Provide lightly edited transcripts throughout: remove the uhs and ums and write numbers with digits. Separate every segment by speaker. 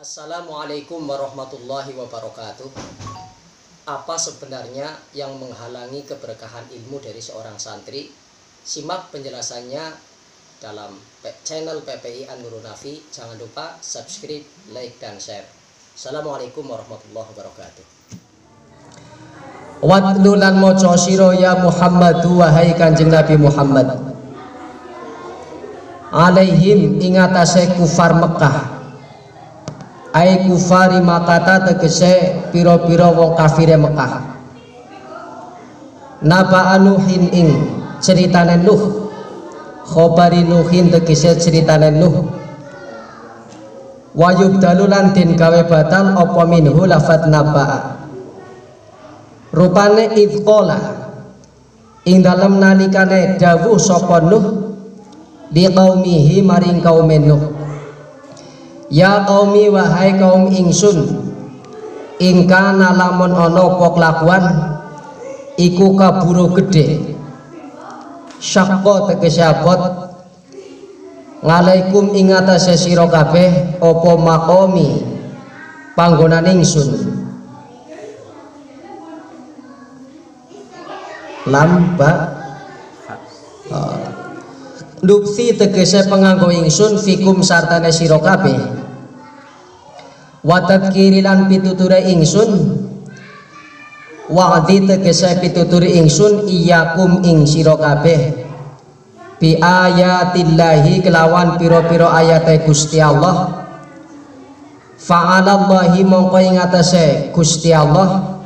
Speaker 1: Assalamualaikum warahmatullahi wabarakatuh. Apa sebenarnya yang menghalangi keberkahan ilmu dari seorang santri? Simak penjelasannya dalam channel PPI An-Nurun Nafi. Jangan lupa subscribe, like, dan share. Assalamualaikum warahmatullahi wabarakatuh. Watlu lan maca sira ya Muhammad, wahai Kanjeng Nabi Muhammad, alaihim ing atase kufar Mekah, ai kufari makata tegese pira-pira wong kafire Mekah, naba Nuhin ing ceritane Nuh, khobari Nuhin tegese ceritane Nuh, wayub dalulan den gawe batal apa minhu lafat naba, rupane idqala ing dalem nalikane dawuh sapa Nuh di qaumihi maring kaum Nuh, ya qaumi wahai kaum ingsun, ingkana lamun ana apa kelakuan iku kaburu gedhe, syaqqa tegese abot, ngalaikum ing atase sira kabeh apa maqami panggonan ingsun, lamba Lupsi tegese penganggo ingsun fikum sartane sira kabeh, watat kirilan pituture ingsun, wa'di tegese pituture ingsun iyakum ing sira kabeh, bi ayatillahi kelawan pira-pira ayate Gusti Allah, fa'alallahi mongko ing atase Gusti Allah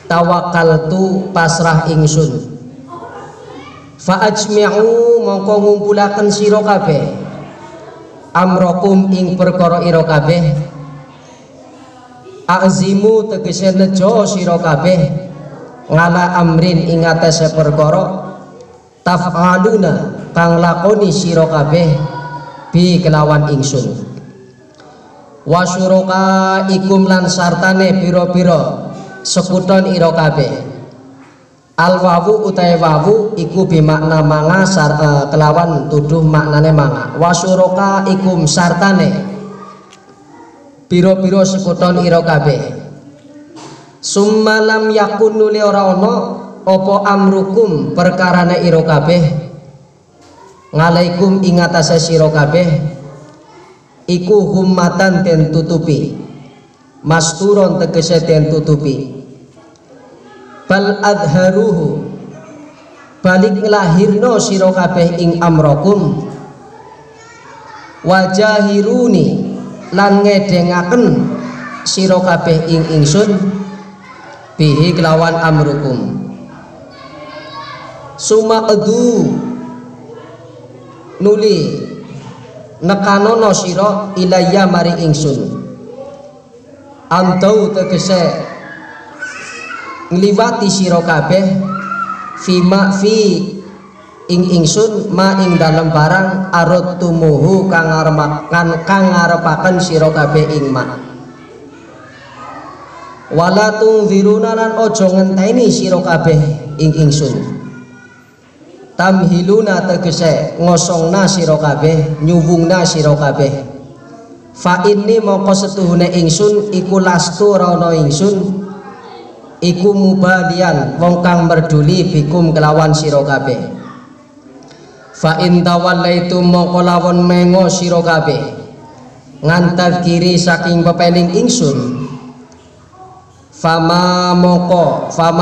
Speaker 1: tawakkaltu pasrah ingsun, fa'ajmi'u mongko ngumpulaken sira kabeh amrokum ing perkara ira kabeh, azimu tegese nejo sira kabeh ngala amrin ing atase perkara taf'aluna kang lakoni sira kabeh bi kelawan ingsun, wasyuruka ikum lan sartane pira-pira sekuton ira kabeh, al wawu utai wawu iku bimakna manga kelawan tuduh maknane manga, wasyuruka ikum sartane piro-piro sekuton ira kabeh, summa lam yakun nuli ora ana apa amrukum perkarane ira kabeh, ngalaikum ing atase sira kabeh iku hummatan den tutupi, masturon tegese den tutupi, bal adharuhu balik nglahirno sira kabeh ing amrokum, wajahiruni lan ngedengaken sira kabeh ing ingsun bihi kelawan amrukum, sumaqdu nuli nekanono sira ilayya mari ingsun, antau tegese ngliwati sira kabeh fima fi ing ingsun ma ing dalem barang arut tumuhu kang ngarepaken sira kabeh ing ma, wala tungziruna lan aja ngenteni sira kabeh ing ingsun, tamhiluna tegese ngosongna sira kabeh nyuwungna sira kabeh, fa inni mongko setuhune ingsun iku lastu ora ana ingsun iku mubalian wong kang merduli bikum kelawan sira kabeh, fa in tawallaitum mongko lawan mengo sira kabeh ngantar kiri saking pepening ingsun, fama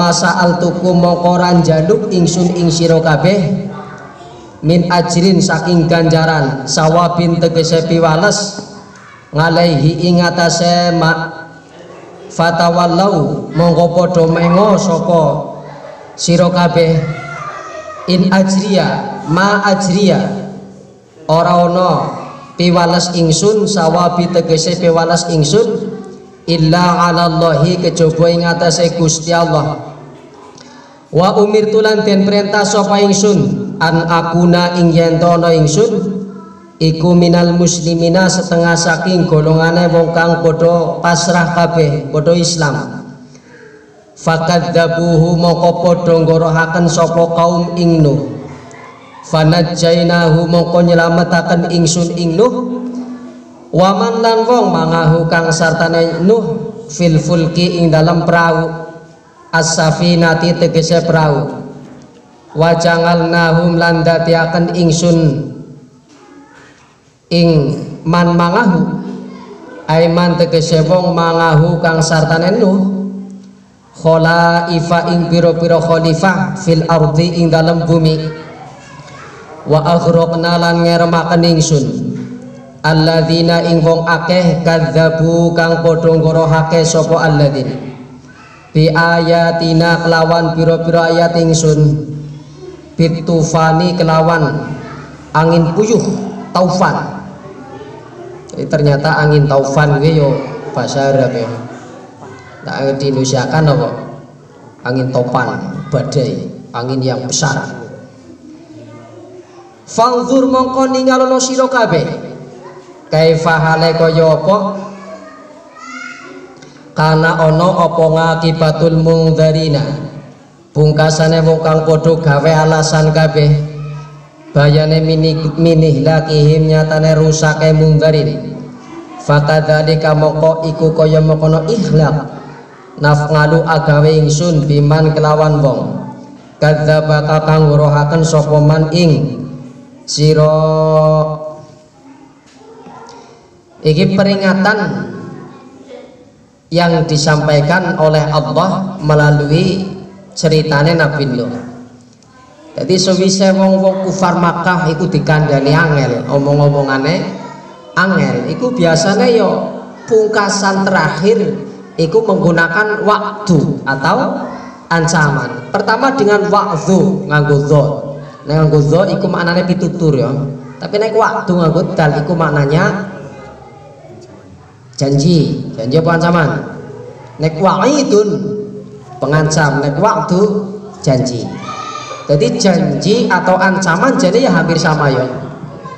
Speaker 1: sa'altukum mongko ran jaluk ingsun ing sira kabeh min ajrin saking ganjaran, sawabin tegese piwales ngalaihi ing atase mak, fatawallau mongko padha mengo sapa sira kabeh in ajriya ma ajriya ora ana piwales ingsun, sawabi tegese piwales ingsun illa alallahi kejaba ing atase Gusti Allah, wa umirtu lan den perintah sapa ingsun an akuna ing yen ana ingsun iku minal muslimina setengah saking golongane wong kang padha pasrah kabeh padha Islam, fakadzabuhu moko padha nggorohaken sapa kaum ing Nuh, fanajjainahu moko nyelametaken ingsun ing Nuh Waman lan wong mangahu kang sartane Nuh fil fulki ing dalam perahu as-safinati tegese perahu wajangal nahum lan dadiaken ingsun ing man mangahu aiman tegese wong mangahu kang sartane Nuh khalaifa ing pira-pira khalifah fil ardi ing dalam bumi wa aghraqna lan ngeremaken ingsun alladzina ing wong akeh kadzabu kang padha ngorohake sapa alladzina bi ayatina kelawan pira-pira ayat ingsun bitufani kelawan angin puyuh taufan. Jadi ternyata angin taufan iki yo bahasa Arab ya. Tak dinusiakan apa? Angin topan, badai, angin yang besar. Fanzur mongko ningalono sira kabeh kaifa hale kaya apa kana ana apa ngakibatul mungdzarina pungkasane wong kang padha gawe alasan kabeh bayane minih lakihim nyatane rusake mungdzarin fakadzalika mongko iku kaya mengkono ikhlaq nafngalu agawe ingsun biman kelawan wong kadzdzaba kang ngorohaken sapa man ing sira. Iki peringatan yang disampaikan oleh Allah melalui ceritane Nabi Nuh. Jadi sewise wong-wong kufar Makkah iku dikandani angel, omong-omongane angel iku biasanya yo pungkasan terakhir iku menggunakan waktu atau ancaman. Pertama dengan wa'dzu nganggo dzot. Nganggo dzot iku maknane pitutur ya. Tapi nek waktu nganggo dal iku maknanya janji apa ancaman. Nek wa'idun pengancam, nek waktu janji. Jadi janji atau ancaman jadi ya hampir sama ya.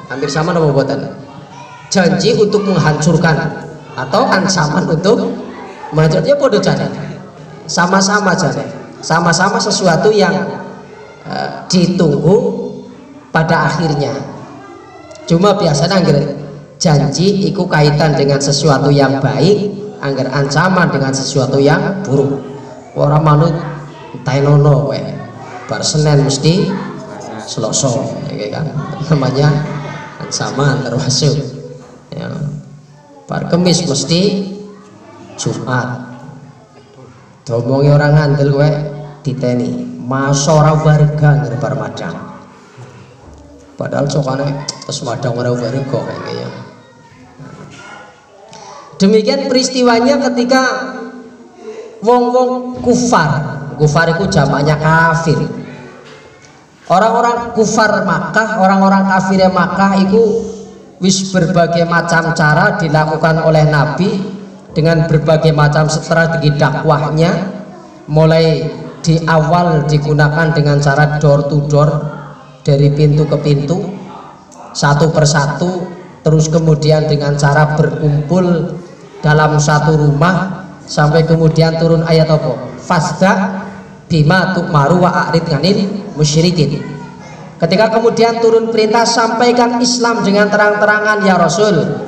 Speaker 1: Hampir sama nama buatan. Janji untuk menghancurkan atau ancaman untuk menghancurkan ya podo jadi. Sama-sama jadi. Sama-sama sesuatu yang ditunggu pada akhirnya. Cuma biasanya janji itu kaitan dengan sesuatu yang baik, angger ancaman dengan sesuatu yang buruk. Orang manut tainono we. Bar Senin mesti Selasa, ya kan? Namanya ancaman termasuk. Ya. Bar Kamis mesti Jumat. Domongi orang ngandel we diteni. Masora warga ngerbar madang. Padahal cokane terus madang ora warga kayaknya. Demikian peristiwanya ketika wong-wong kufar itu jamaknya kafir. Orang-orang kufar Makkah, orang-orang kafir Makkah itu wis berbagai macam cara dilakukan oleh Nabi dengan berbagai macam strategi dakwahnya, mulai di awal digunakan dengan cara door to door, dari pintu ke pintu, satu persatu, terus kemudian dengan cara berkumpul dalam satu rumah, sampai kemudian turun ayat apa? Fasda bima tu'maru wa a'rid 'anil musyrikin. Ketika kemudian turun perintah sampaikan Islam dengan terang-terangan ya Rasul.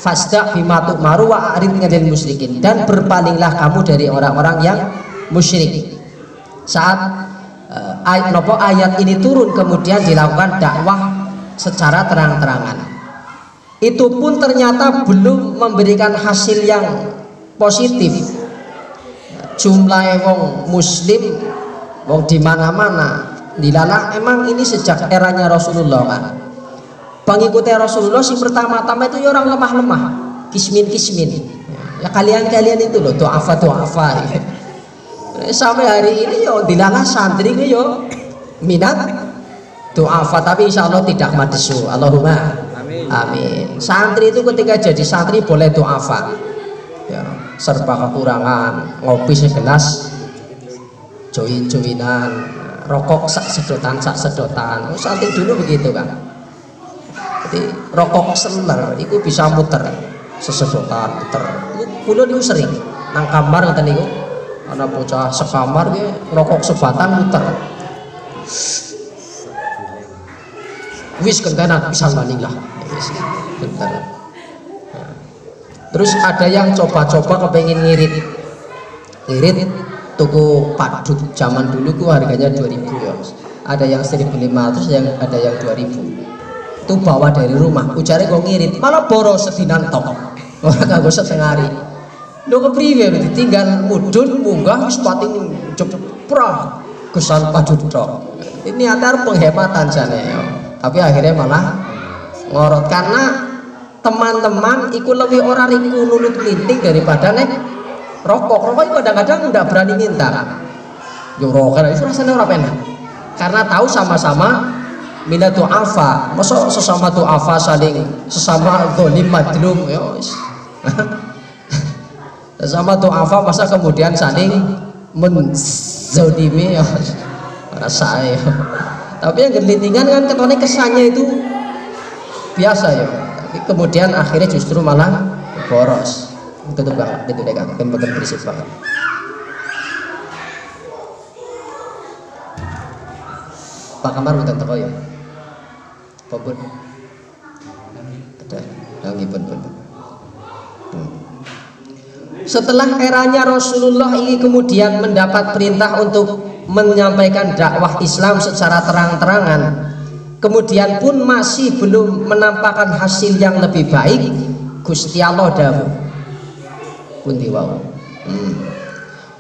Speaker 1: Fasda bima tu'maru wa a'rid 'anil musyrikin, dan berpalinglah kamu dari orang-orang yang musyrik. Saat ayat ini turun kemudian dilakukan dakwah secara terang-terangan. Itu pun ternyata belum memberikan hasil yang positif. Jumlah wong muslim wong di mana-mana dilalah. Emang ini sejak eranya Rasulullah kan. Pengikutnya Rasulullah sih pertama-tama itu ya orang lemah-lemah, kismin-kismin. Ya kalian-kalian itu loh du'afa. Sampai hari ini yo dilalah santri yo minat du'afa, tapi insya Allah tidak madisu. Allahumma amin. Santri itu ketika jadi santri boleh du'afa ya, serba kekurangan, ngopi segelas join-joinan, rokok sak sedotan. Santri dulu begitu kan. Jadi rokok seler itu bisa muter sesedotan muter. Kulo niku sering nang kamar ngoten niku. Ana bocah sekamar ge rokok sebatang muter. Wis kentenan pisan maning lah. Wis bentar. Terus ada yang coba-coba kepengen ngirit tuku padut zaman dulu ku harganya 2.000 ya. Ada yang 1.500, ada yang 2.000. Itu bawa dari rumah, ujarnya kok ngirit, malah boros sedinan tok. Orang kagak setengah hari. Lho kepriwe ditinggal mudun munggah wis pating jeprah kesal padut tok. Ini antar penghematan jane ya. Tapi akhirnya malah ngorot karena teman-teman iku lebih orang riku nulut linting daripada nek rokok itu kadang-kadang nggak berani minta. Yo rokok itu rasanya orang enak karena tahu sama-sama minatu afa, masa sesama tu afa saling sesama zalim madlum ya. Sesama tu afa masa kemudian saling menzalimi ya rasa ya. Tapi yang gelintingan kan ketone kesannya itu biasa ya. Tapi kemudian akhirnya justru malah boros. Tutup banget itu deh kan bener berisik banget. Pak Kamar bukan teko ya. Pun ada lagi pun. Setelah eranya Rasulullah ini kemudian mendapat perintah untuk menyampaikan dakwah Islam secara terang-terangan, kemudian pun masih belum menampakkan hasil yang lebih baik, Gusti Allah dawuh pundi wau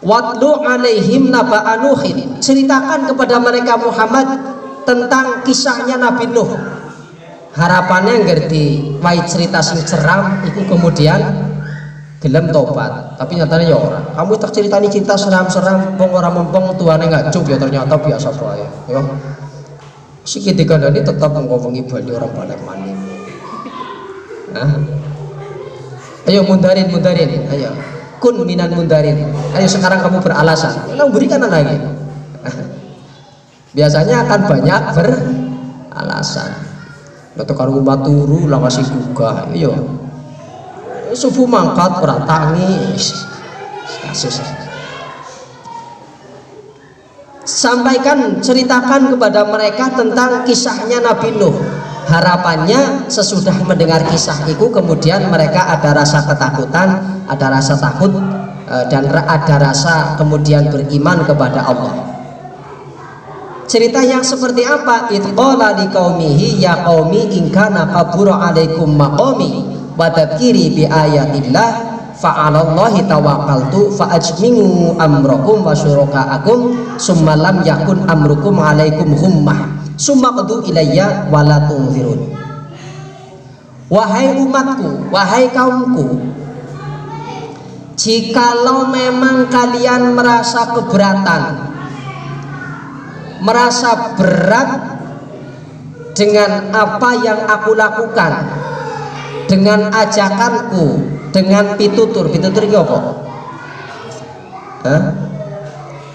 Speaker 1: watlu alaihim naba'a Nuhin, ceritakan kepada mereka Muhammad tentang kisahnya Nabi Nuh. Harapannya ngerti wae cerita sing ceram itu kemudian gelem tobat, tapi nyatanya ya orang. Kamu tak ceritani cerita seram-seram wong ora mumpung tuane ngajub ya ternyata biasa wae ya. Siki dikandani tetap ngomongi bali orang balik maning. Ayo mundarin, ayo kun minan mundarin. Ayo sekarang kamu beralasan. Kamu berikan lagi. Biasanya akan banyak beralasan. Atau kalau baturu lah masih gugah, ayo subuh mangkat ora tangi kasus. Sampaikan, ceritakan kepada mereka tentang kisahnya Nabi Nuh. Harapannya sesudah mendengar kisah itu kemudian mereka ada rasa ketakutan, ada rasa takut, dan ada rasa kemudian beriman kepada Allah. Cerita yang seperti apa? Itqala liqaumihi ya qaumi in kana kabura alaikum maqami wa tadhkiri bi ayatillah fa'alallahi tawakkaltu fa'ajmi'u amrakum wa syuraka'akum summa lam yakun amrukum alaikum hummah summa qadu ilayya wa la tunzirun. Wahai umatku, wahai kaumku, jikalau memang kalian merasa keberatan, merasa berat dengan apa yang aku lakukan, dengan ajakanku, dengan pitutur itu apa?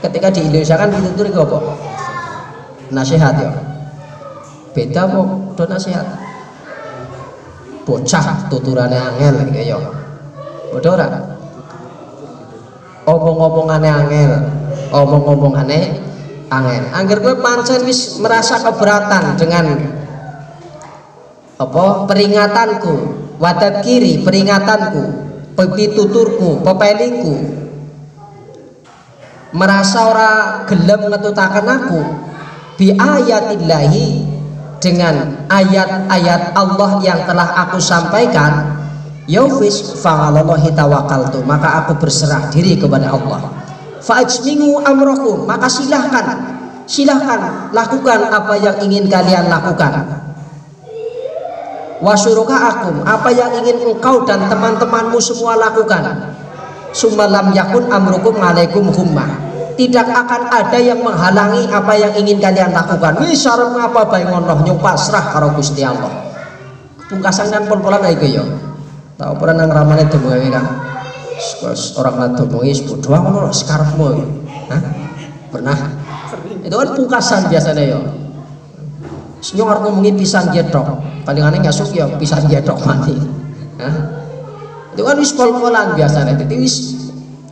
Speaker 1: Ketika di Indonesia kan pitutur itu apa? Nasihat ya. Beda kok do nasihat. Bocah tuturane angel iki ya. Padha ora? Omong-omongane angel, omong-omongane angel. Angger kowe pancen wis merasa keberatan dengan apa peringatanku, wadat kiri peringatanku, pituturku, pepelingku, merasa ora gelem ngetutaken aku bi ayatillahi dengan ayat-ayat Allah yang telah aku sampaikan, ya wis fa'alallahi tawakkaltu, maka aku berserah diri kepada Allah. Fa'ajmi'u amrakum, maka silahkan lakukan apa yang ingin kalian lakukan. Wasyuraka'akum, apa yang ingin engkau dan teman-temanmu semua lakukan. Summalam yakun amrukum alaikum hummah, tidak akan ada yang menghalangi apa yang ingin kalian lakukan. Wis sareng apa bae ngono nyung pasrah karo Gusti Allah. Pungkasan kan pol-polan iki ya. Tau ora nang ramane demowe kan. Orang ngadomongi bodoh ngono sekarepmu. Hah? Pernah? Itu kan pungkasan biasanya ya. Nyung arep ngomongi pisan jedok. Paling aneh ngasuk ya pisan jedok mati. Hah? Itu kan wis pol-polan biasanya. Jadi wis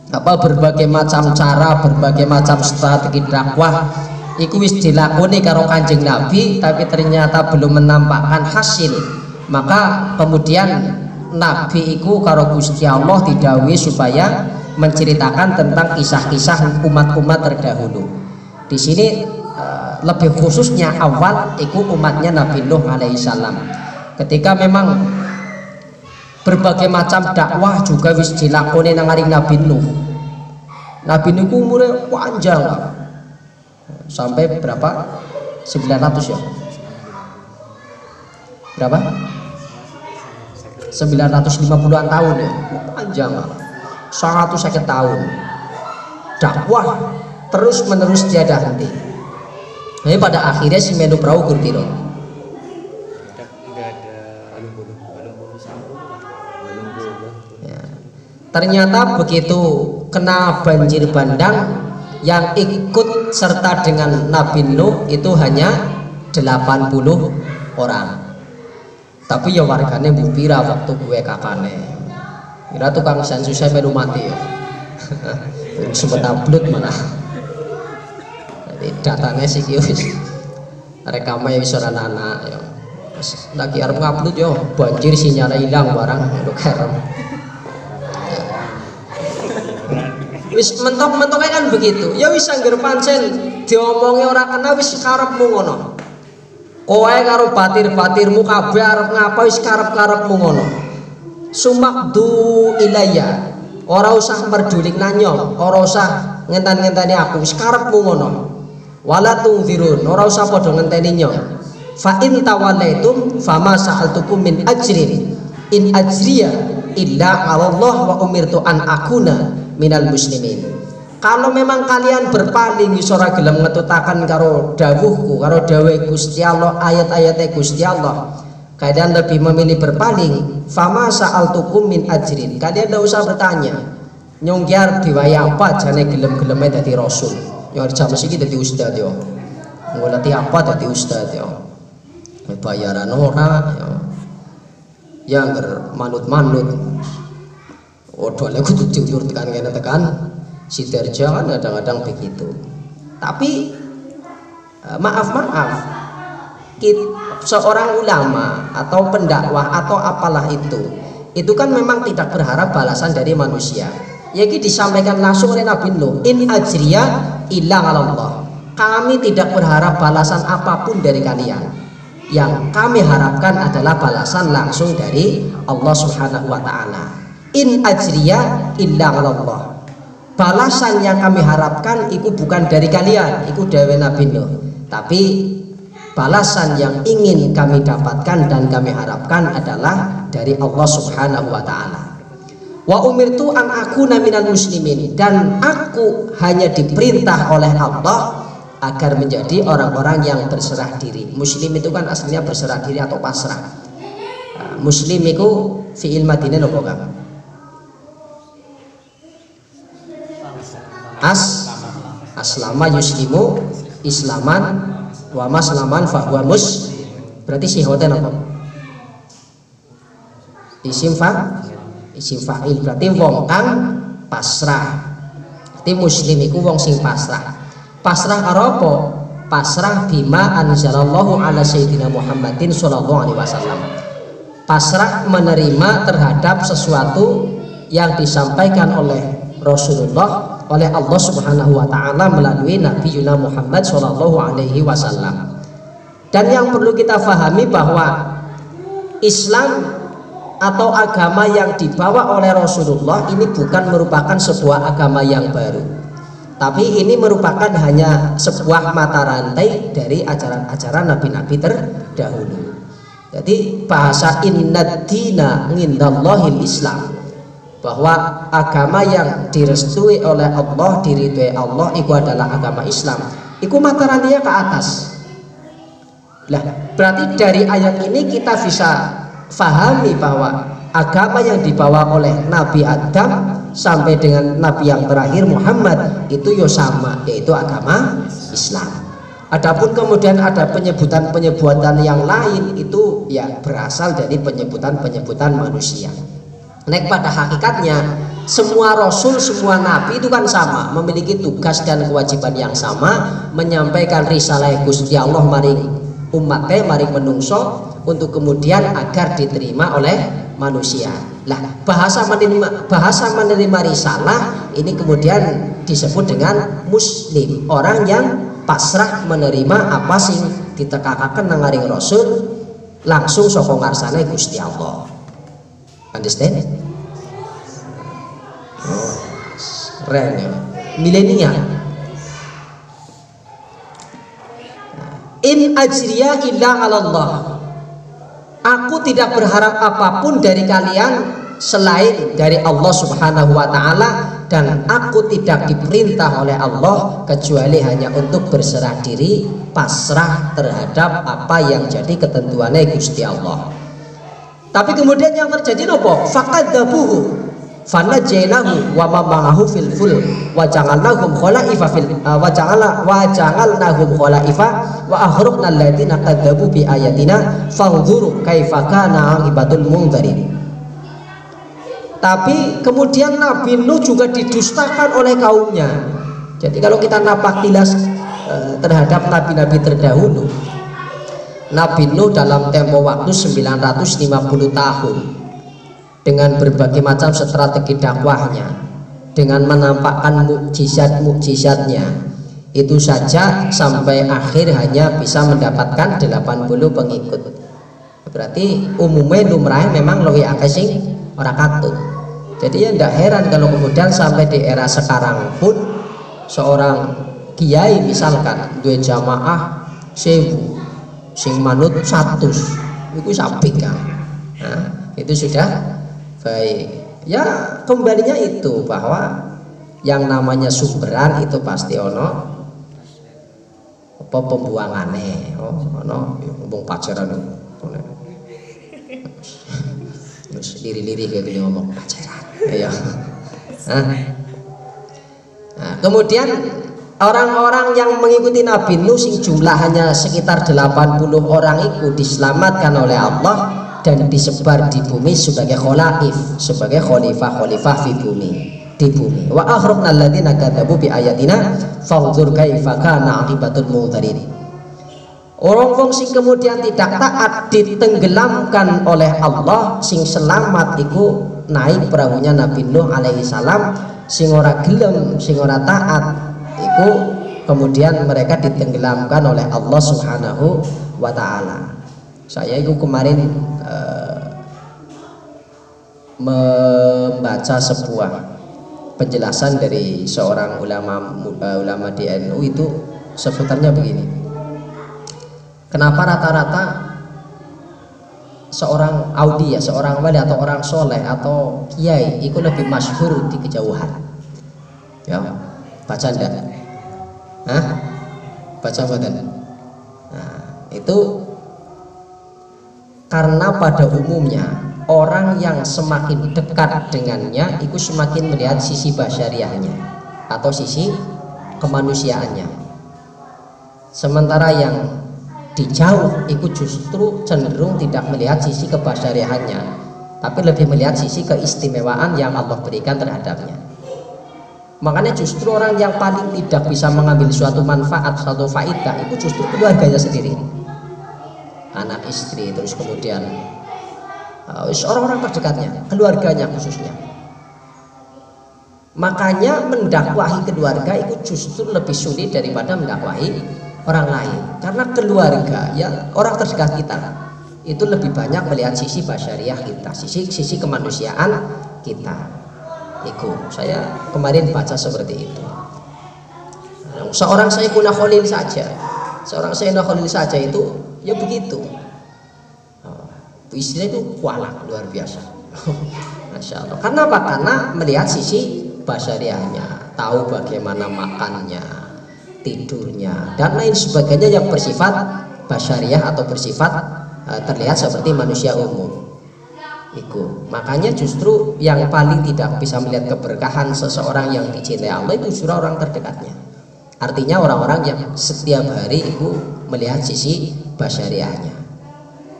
Speaker 1: apa berbagai macam cara, berbagai macam strategi dakwah iku wis dilakoni karo Kanjeng Nabi, tapi ternyata belum menampakkan hasil. Maka kemudian nabi iku karo Gusti Allah didhawuhi supaya menceritakan tentang kisah-kisah umat-umat terdahulu. Di sini lebih khususnya awal iku umatnya Nabi Nuh alaihissalam. Ketika memang berbagai macam dakwah juga wis dilakoni nang ngaring Nabi Nuh. Nabi Nuh umurnya panjang sampai berapa? 900 ya. Berapa? 950-an tahun ya. Panjang. 150 tahun. Dakwah terus menerus tiada henti. Jadi pada akhirnya si menu perahu kurtiro. Ya. Ternyata begitu kena banjir bandang, yang ikut serta dengan Nabi Nuh itu hanya 80 orang. Tapi ya wargane bupira waktu gue kakane. Kira tukang sensusnya melu mati ya. Sempet upload mana. Jadi datanya sih rekamnya wis ora anak ya. Lagi arep ngupload yo banjir sinyalnya hilang barang lho kerem. Wis mentok-mentoknya kan begitu. Ya wis angger pancen diomongi ora kena wis karepmu ngono. Kowe karo batir-batirmu kabeh arep ngapa wis karep-karepmu ngono. Sumakdu ilayya. Ora usah merdulik nanyo, ora usah ngenten-ngenteni aku wis karepmu ngono. Wala tungzirun, ora usah padha ngenteni nyo. Fa in tawallaitum fama sa'altukum min ajrin in ajriya illa 'ala Allah wa umirtu an akuna minal muslimin. Kalau memang kalian berpaling ora gelem ngetutaken karo dawuhku, karo dawuh Gusti Allah, ayat-ayat Gusti Allah, kalian lebih memilih berpaling, fama sa'altukum min ajrin. Kalian tidak usah bertanya nyongkyar diwaya apa jane gelem-geleme dadi rasul. Ya jam iki dadi ustaz yo. Ngolati apa dadi ustaz yo. Bayaran ora ya. Ya ngger manut-manut. Odole kudu diulur tekan kene tekan Sidarja kan kadang-kadang begitu. Tapi maaf seorang ulama atau pendakwah atau apalah itu kan memang tidak berharap balasan dari manusia. Yaitu disampaikan langsung oleh Nabi Nuh, in ajriya illa 'ala Allah. Kami tidak berharap balasan apapun dari kalian. Yang kami harapkan adalah balasan langsung dari Allah Subhanahu wa taala. In ajriya illa 'ala Allah. Balasan yang kami harapkan itu bukan dari kalian, itu dari Nabi Nuh. Tapi balasan yang ingin kami dapatkan dan kami harapkan adalah dari Allah Subhanahu wa taala. Wa umirtu an akuna minal muslimin, dan aku hanya diperintah oleh Allah agar menjadi orang-orang yang berserah diri. Muslim itu kan aslinya berserah diri atau pasrah. Muslim itu fi'il madine napa Kang? Aslama yuslimu islaman wa maslaman fahuwa berarti sihoten apa? Isim fa'il berarti wong kang pasrah. Berarti muslim iku wong sing pasrah. Pasrah karo apa? Pasrah bima anzalallahu ala sayyidina Muhammadin sallallahu alaihi wasallam. Pasrah menerima terhadap sesuatu yang disampaikan oleh Rasulullah, oleh Allah Subhanahu wa taala melalui Nabi Yuna Muhammad sallallahu alaihi wasallam. Dan yang perlu kita fahami bahwa Islam atau agama yang dibawa oleh Rasulullah ini bukan merupakan sebuah agama yang baru, tapi ini merupakan hanya sebuah mata rantai dari ajaran-ajaran nabi-nabi terdahulu. Jadi bahasa innad dina ngindallahil Islam, bahwa agama yang direstui oleh Allah, diridhoi Allah, itu adalah agama Islam. Itu mata rantai ke atas. Lah, berarti dari ayat ini kita bisa fahami bahwa agama yang dibawa oleh Nabi Adam sampai dengan Nabi yang terakhir Muhammad itu yo sama, yaitu agama Islam. Adapun kemudian ada penyebutan-penyebutan yang lain itu ya berasal dari penyebutan-penyebutan manusia. Nek pada hakikatnya semua rasul, semua nabi itu kan sama, memiliki tugas dan kewajiban yang sama, menyampaikan risalah Gusti Allah maring umatnya, maring menungso, untuk kemudian agar diterima oleh manusia. Lah bahasa menerima risalah ini kemudian disebut dengan muslim, orang yang pasrah menerima apa sing ditekakaken nang ngaring Rasul langsung saka ngarsane Gusti Allah. Understand? Oh, keren ya. Milenial. In ajriya illa 'ala Allah. Aku tidak berharap apapun dari kalian selain dari Allah Subhanahu wa taala, dan aku tidak diperintah oleh Allah kecuali hanya untuk berserah diri, pasrah terhadap apa yang jadi ketentuannya Gusti Allah. Tapi kemudian yang terjadi nopo? Faqadzabuhu fanajjaynahu wa ma ma'ahu fil ful wa ja'alnahum khalaifa wa ja'alnahum khalaifa wa aghraqna alladziina kadzdzabu bi ayatina fanzuru kaifa kana 'aqibatul mundzirin. Tapi kemudian Nabi Nuh juga didustakan oleh kaumnya. Jadi kalau kita napak tilas terhadap nabi-nabi terdahulu, Nabi Nuh dalam tempo waktu 950 tahun dengan berbagai macam strategi dakwahnya, dengan menampakkan mukjizat-mukjizatnya, itu saja sampai akhir hanya bisa mendapatkan 80 pengikut. Berarti umumnya lumrah memang lebih akeh sing ora katut. Jadi ya tidak heran kalau kemudian sampai di era sekarang pun seorang kiai misalkan dua jamaah 1000 sing manut 100 itu sapik kan. Nah, itu sudah baik. Ya kembalinya itu bahwa yang namanya sumberan itu pasti ono apa pembuangannya. Oh, ono ngomong pacaran terus liri-liri kayak gini ngomong pacaran. Iya. Nah, kemudian orang-orang yang mengikuti Nabi Nuh sing jumlah hanya sekitar 80 orang itu diselamatkan oleh Allah dan disebar di bumi sebagai khalaif, sebagai khalifah di bumi. Wa akhrajna alladziina kadzdzabu bi ayatina fanzur kaifa kana 'aqibatul mundzirin. Orang sing kemudian tidak taat ditenggelamkan oleh Allah, sing selamat iku naik perahunya Nabi Nuh alaihi salam, sing ora gelem, sing ora taat iku kemudian mereka ditenggelamkan oleh Allah Subhanahu wa taala. Saya itu kemarin membaca sebuah penjelasan dari seorang ulama di NU itu seputarnya begini. Kenapa rata-rata seorang aulia, seorang wali atau orang soleh atau kiai itu lebih masyhur di kejauhan? Ya, baca ndak? Hah? Baca badan? Nah, itu karena pada umumnya orang yang semakin dekat dengannya itu semakin melihat sisi basyariahnya atau sisi kemanusiaannya. Sementara yang di jauh itu justru cenderung tidak melihat sisi kebasyariahannya, tapi lebih melihat sisi keistimewaan yang Allah berikan terhadapnya. Makanya justru orang yang paling tidak bisa mengambil suatu manfaat, suatu faidah itu justru keluarganya sendiri, anak istri, terus kemudian orang-orang terdekatnya, keluarganya khususnya. Makanya mendakwahi keluarga itu justru lebih sulit daripada mendakwahi orang lain, karena keluarga ya orang terdekat kita itu lebih banyak melihat sisi basyariah kita, sisi kemanusiaan kita. Itu saya kemarin baca seperti itu. Seorang Sayyidina Khalil saja, itu ya begitu. Istrinya itu kualat luar biasa. Masya Allah. Karena apa? Karena melihat sisi basyariahnya, tahu bagaimana makannya, tidurnya dan lain sebagainya yang bersifat basyariah atau bersifat terlihat seperti manusia umum. Iku. Makanya justru yang paling tidak bisa melihat keberkahan seseorang yang dicintai Allah itu justru orang terdekatnya. Artinya orang-orang yang setiap hari itu melihat sisi basyariahnya.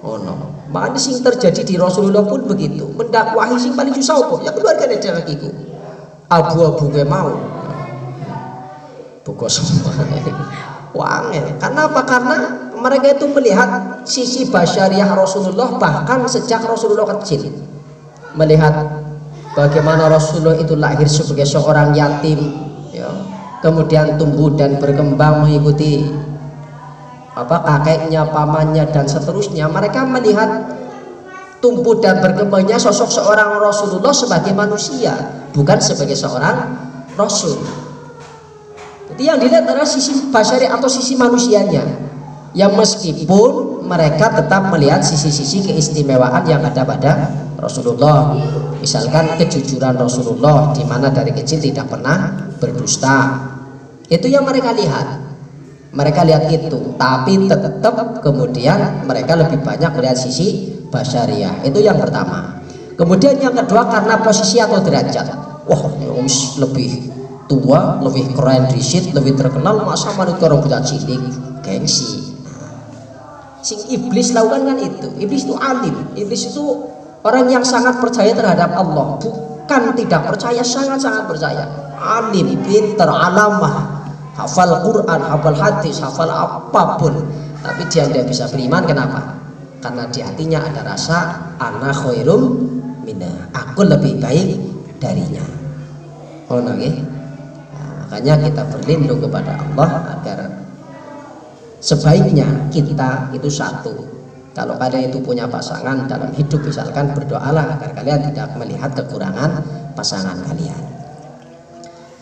Speaker 1: Oh no. Makanya sing terjadi di Rasulullah pun begitu. Mendakwahi sing paling susah apa? Ya keluarga dia lagi ku. Abu-abu ke mau. Buka semua wangel. Karena apa? Karena mereka itu melihat sisi basyariah Rasulullah bahkan sejak Rasulullah kecil. melihat bagaimana Rasulullah itu lahir sebagai seorang yatim, ya, kemudian tumbuh dan berkembang mengikuti kakeknya, pamannya dan seterusnya. Mereka melihat tumbuh dan berkembangnya sosok seorang Rasulullah sebagai manusia, bukan sebagai seorang Rasul. Jadi yang dilihat adalah sisi basyari atau sisi manusianya, yang meskipun mereka tetap melihat sisi-sisi keistimewaan yang ada pada Rasulullah. Misalkan kejujuran Rasulullah, di mana dari kecil tidak pernah berdusta. Itu yang mereka lihat. Mereka lihat itu, tapi tetap kemudian mereka lebih banyak melihat sisi basyariah. Itu yang pertama. Kemudian yang kedua karena posisi atau derajat. Wah, lebih tua, lebih keren disit, lebih terkenal, masa manut orang budak cilik, gengsi. Sing iblis lakukan kan itu. Iblis itu alim. Iblis itu orang yang sangat percaya terhadap Allah, bukan tidak percaya, sangat-sangat percaya. Alim, pinter, alamah, hafal Quran, hafal hadis, hafal apapun, tapi dia tidak bisa beriman. Kenapa? Karena di hatinya ada rasa ana khairum minna, aku lebih baik darinya. Oh nggih. Nah, makanya kita berlindung kepada Allah agar sebaiknya kita itu satu. Kalau kalian itu punya pasangan dalam hidup, misalkan berdoalah agar kalian tidak melihat kekurangan pasangan kalian.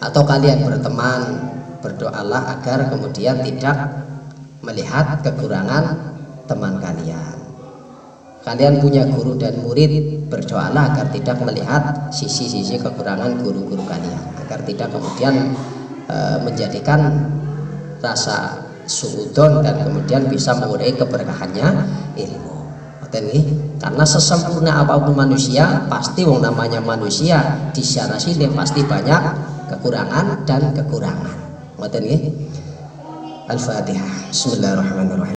Speaker 1: Atau kalian berteman, berdoalah agar kemudian tidak melihat kekurangan teman kalian. Kalian punya guru dan murid, berdoalah agar tidak melihat sisi-sisi kekurangan guru-guru kalian, agar tidak kemudian menjadikan rasa suudon dan kemudian bisa mengurangi keberkahannya ilmu. Karena sesempurna apapun manusia, pasti wong namanya manusia di sana sini pasti banyak kekurangan dan kekurangan. Al-Fatihah. Bismillahirrahmanirrahim.